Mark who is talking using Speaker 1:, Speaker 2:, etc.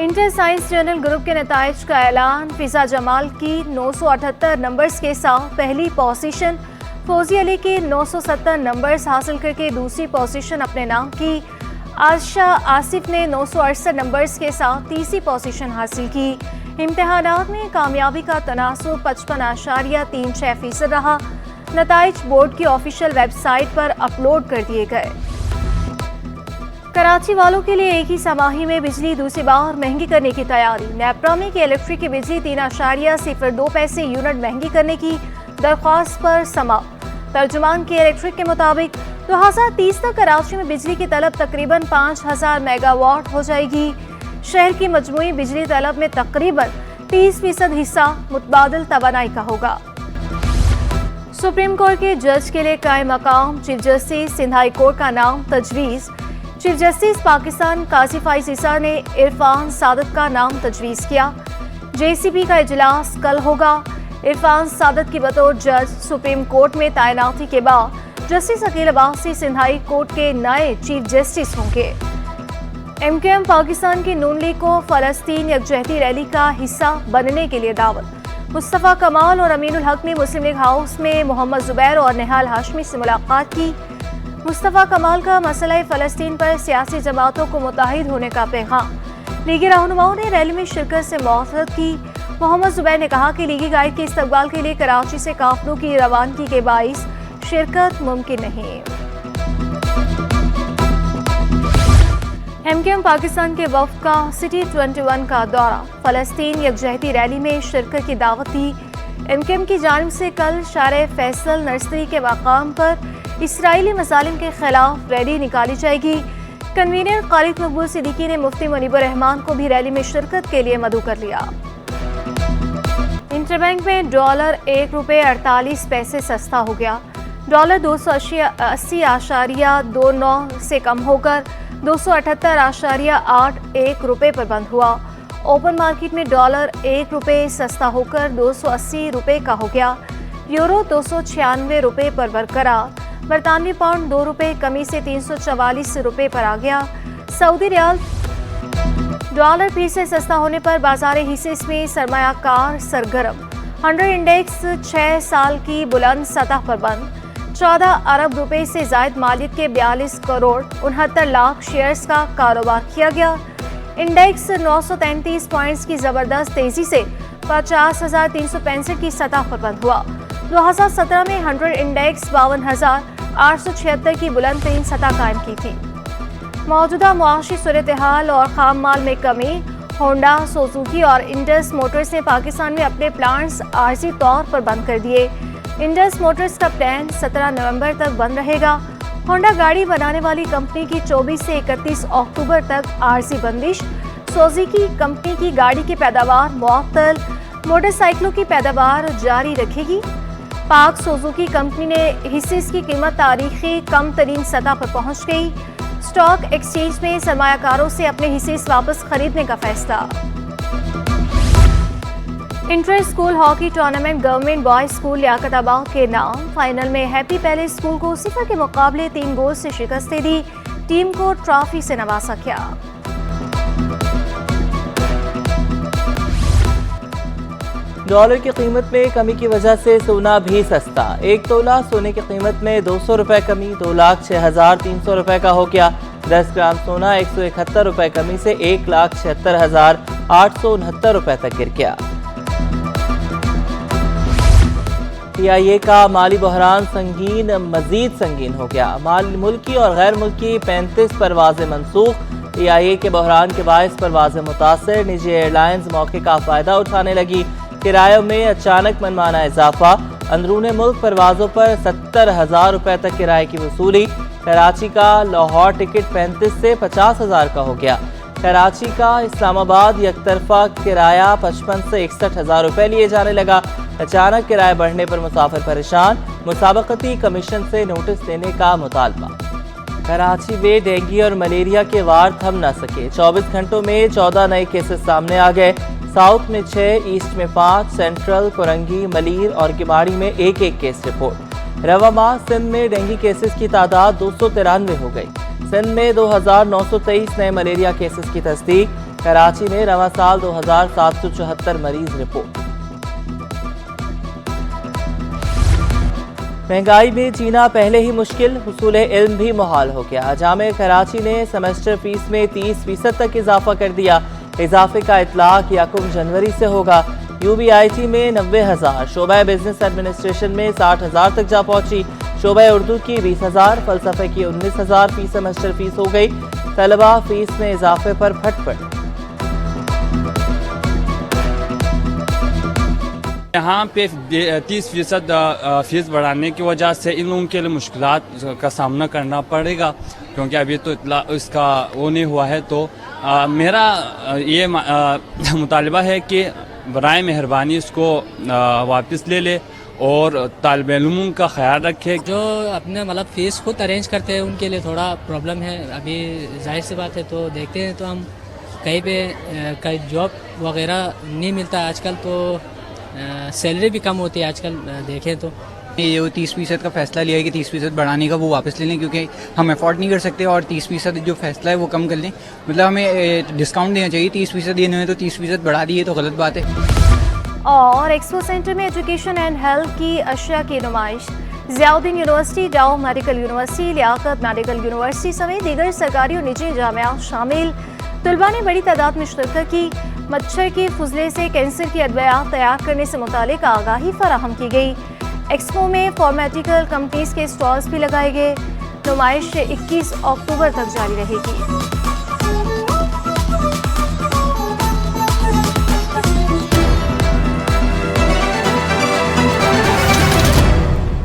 Speaker 1: Inter science journal group के नताइज का ऐलान। फिजा जमाल की 978 नंबर्स के साथ पहली पोजीशन, फौजी अली के 970 नंबर्स हासिल करके दूसरी पोजीशन अपने नाम की। आशा आसिफ ने 968 नंबर्स के साथ तीसरी पोजीशन हासिल की। इम्तिहानात में कामयाबी का तनासुब 55.36% रहा। नताइज बोर्ड की ऑफिशियल वेबसाइट पर अपलोड कर दिए गए। कराची वालों के लिए एक ही समाही में बिजली दूसरी बार महंगी करने की तैयारी। नेपरा में की इलेक्ट्रिक की बिजली 3.02 पैसे यूनिट महंगी करने की दरख्वास्त पर समा। तर्जुमान के इलेक्ट्रिक के मुताबिक 2030 तक कराची में बिजली की तलब तकरीबन 5000 मेगावाट हो जाएगी। शहर की मजमूई बिजली तलब में तकरीबन 30% हिस्सा मुतबादिल तवानाई का होगा। सुप्रीम कोर्ट के जज के लिए कायम मकाम chief justice Sindh high court का नाम तजवीज़। चीफ जस्टिस पाकिस्तान कासिफ फाइज ईसा ने इरफान सादत का नाम तजवीज़ किया। जेसीबी का इजलास कल होगा। इरफान सादत की बतौर जज सुप्रीम कोर्ट में तैनाती के बाद justice Aqeel Abbasi Sindh high court के नए चीफ जस्टिस होंगे। एमकेएम पाकिस्तान की नून लीग को फलस्तीन यकजहती रैली का हिस्सा बनने के लिए दावत। मुस्तफ़ा कमाल और अमीनुल हक ने मुस्लिम लीग हाउस में मोहम्मद जुबैर और निहाल हाशमी से मुलाकात की। मुस्तफ़ा कमाल का मसला फ़लस्तीन पर सियासी जमातों को मुत्तहिद होने का पैगाम। लीगी रहनुमाओं ने रैली में शिरकत से मुआफ़रत की। मोहम्मद जुबैर ने कहा कि लीगी गाइड के इस्तकबाल के लिए कराची से काफिलों की रवानगी के बाइस शिरकत मुमकिन नहीं। एमकेएम पाकिस्तान के वफ़द का सिटी 21 का दौरा। फ़लस्तीन यकजहती रैली में शिरकत की दावत दी। एमकेएम की जानिब से कल शारे फैसल नर्सरी के मकाम पर इसराइली मज़ालिम के खिलाफ रैली निकाली जाएगी। कन्वीनर खालिद मकबूल सिद्दीकी ने मुफ्ती मुनीबुर रहमान को भी रैली में शिरकत के लिए मदऊ कर लिया। इंटरबैंक में डॉलर $1.48 सस्ता हो गया। डॉलर 280.29 से कम होकर 278.81 रुपये पर बंद हुआ। ओपन मार्केट में डॉलर ₹1 सस्ता होकर 280 रुपये का हो गया। यूरो 296 रुपये पर बरकरार। बरतानवी पाउंड 2 रुपये कमी से 344 रुपये पर आ गया। सऊदी रियाल डॉलर फिर से सस्ता होने पर बाजार हिस्से में सरमायाकार सरगर्म। 100 इंडेक्स 6 साल की बुलंद सतह पर बंद। 14 अरब रुपए से जायद मालियत के 42 करोड़ 69 लाख शेयर्स का कारोबार किया गया। इंडेक्स 933 पॉइंट्स की जबरदस्त तेजी से 50,365 की सतह पर बंद हुआ। 2017 में 100 इंडेक्स 52,876 की बुलंद तरीन सतह कायम की थी। मौजूदा मुआशी सूरत हाल और खाम माल में कमी। होंडा, सुजुकी और इंडस मोटर्स ने पाकिस्तान में अपने प्लांट्स आर्जी तौर पर बंद कर दिए। इंडस मोटर्स का प्लांट 17 नवंबर तक बंद रहेगा। होंडा गाड़ी बनाने वाली कंपनी की 24 से 31 अक्टूबर तक आर्जी बंदिश। सुजुकी कंपनी की गाड़ी की पैदावार मुअत्तल। मोटरसाइकिलों की पैदावार जारी रखेगी। पाक सुजुकी कंपनी ने हिस्से की कीमत तारीखी कम तरीन सतह पर पहुंच गई। स्टॉक एक्सचेंज में सरमायाकारों से अपने हिस्से वापस खरीदने का फैसला। Inter school hockey tournament government boys school Liaquatabad के नाम। फाइनल में हैप्पी पैलेस स्कूल को 0 के मुकाबले 3 गोल से शिकस्त दे दी। टीम को ट्रॉफी से नवाजा गया।
Speaker 2: डॉलर की कीमत में कमी की वजह से सोना भी सस्ता। 1 तोला सोने की कीमत में 200 रुपए कमी 2,06,300 रुपए का हो गया। 10 ग्राम सोना 171 रुपए कमी से 1,76,869 रुपए तक गिर गया। PIA का माली बहरान संगीन मजीद संगीन हो गया। मुल्की और गैर मुल्की 35 परवाजें मनसूख। PIA के बहरान के बायस परवाजें मुतासर। निजी एयरलाइंस मौके का फायदा उठाने लगी। किरायों में अचानक मनमाना इजाफा। अंदरूने मुल्क परवाजों पर 70,000 रुपए तक किराए की वसूली। कराची का लाहौर टिकट 35 से 50,000 का हो गया। कराची का इस्लामाबाद यकतरफा किराया 55 से 61,000 रुपए लिए जाने लगा। अचानक किराया बढ़ने पर मुसाफिर परेशान। मुसाबकती कमीशन से नोटिस देने का मुतालबा। कराची में डेंगू और मलेरिया के वार थम न सके। 24 घंटों में 14 नए केसेस सामने आ गए। साउथ में 6, ईस्ट में 5, सेंट्रल, कोरंगी, मलीर और किमाड़ी में 1-1 केस रिपोर्ट। रवा माह सिंध में डेंगू केसेस की तादाद 293 हो गई। सिंध में 2,923 नए मलेरिया केसेस की तस्दीक। کراچی میں رواں سال 2774 مریض رپورٹ۔ مہنگائی میں جینا پہلے ہی مشکل، حصول علم بھی محال ہو گیا۔ جامعہ کراچی نے سیمسٹر فیس میں 30% تک اضافہ کر دیا۔ اضافے کا اطلاق 1 جنوری سے ہوگا۔ UBIT میں 90,000، شعبہ بزنس ایڈمنسٹریشن میں 60,000 تک جا پہنچی۔ شعبہ اردو کی 20,000، فلسفے کی 19,000 فی سیمسٹر فیس ہو گئی۔ طلبہ فیس میں اضافے پر پھٹ پڑے۔
Speaker 3: یہاں پہ 30% فیس بڑھانے کی وجہ سے ان لوگوں کے لیے مشکلات کا سامنا کرنا پڑے گا، کیونکہ ابھی تو اطلاع اس کا وہ نہیں ہوا ہے۔ تو میرا یہ مطالبہ ہے کہ برائے مہربانی اس کو واپس لے لے اور طالب علموں کا خیال رکھے۔
Speaker 4: جو اپنے مطلب فیس خود ارینج کرتے ہیں ان کے لیے تھوڑا پرابلم ہے، ابھی ظاہر سی بات ہے۔ تو دیکھتے ہیں، تو ہم کہیں پہ کہیں جاب وغیرہ نہیں ملتا آج کل، تو سیلری بھی کم ہوتی ہے آج کل دیکھیں تو۔
Speaker 5: یہ وہ 30% کا فیصلہ لیا ہے کہ 30% بڑھانے کا وہ واپس لے لیں، کیونکہ ہم افورڈ نہیں کر سکتے، اور 30% جو فیصلہ ہے وہ کم کر لیں۔ مطلب ہمیں ڈسکاؤنٹ دینا چاہیے، 30% دینے میں تو 30% بڑھا دیے تو غلط بات ہے۔
Speaker 1: اور ایکسپو سینٹر میں ایجوکیشن اینڈ ہیلتھ کی اشیاء کی نمائش۔ ضیاء الدین یونیورسٹی، ڈاؤ میڈیکل یونیورسٹی، لیاقت میڈیکل یونیورسٹی سمیت دیگر سرکاری اور نجی جامعات شامل طلباء نے بڑی تعداد میں شرکت کی۔ مچھر کی فضلے سے کینسر کی ادویات تیار کرنے سے متعلق آگاہی فراہم کی گئی۔ ایکسپو میں فارمیٹیکل کمپنیز کے اسٹالز بھی لگائے گئے۔ نمائش 21 اکتوبر تک جاری رہے گی۔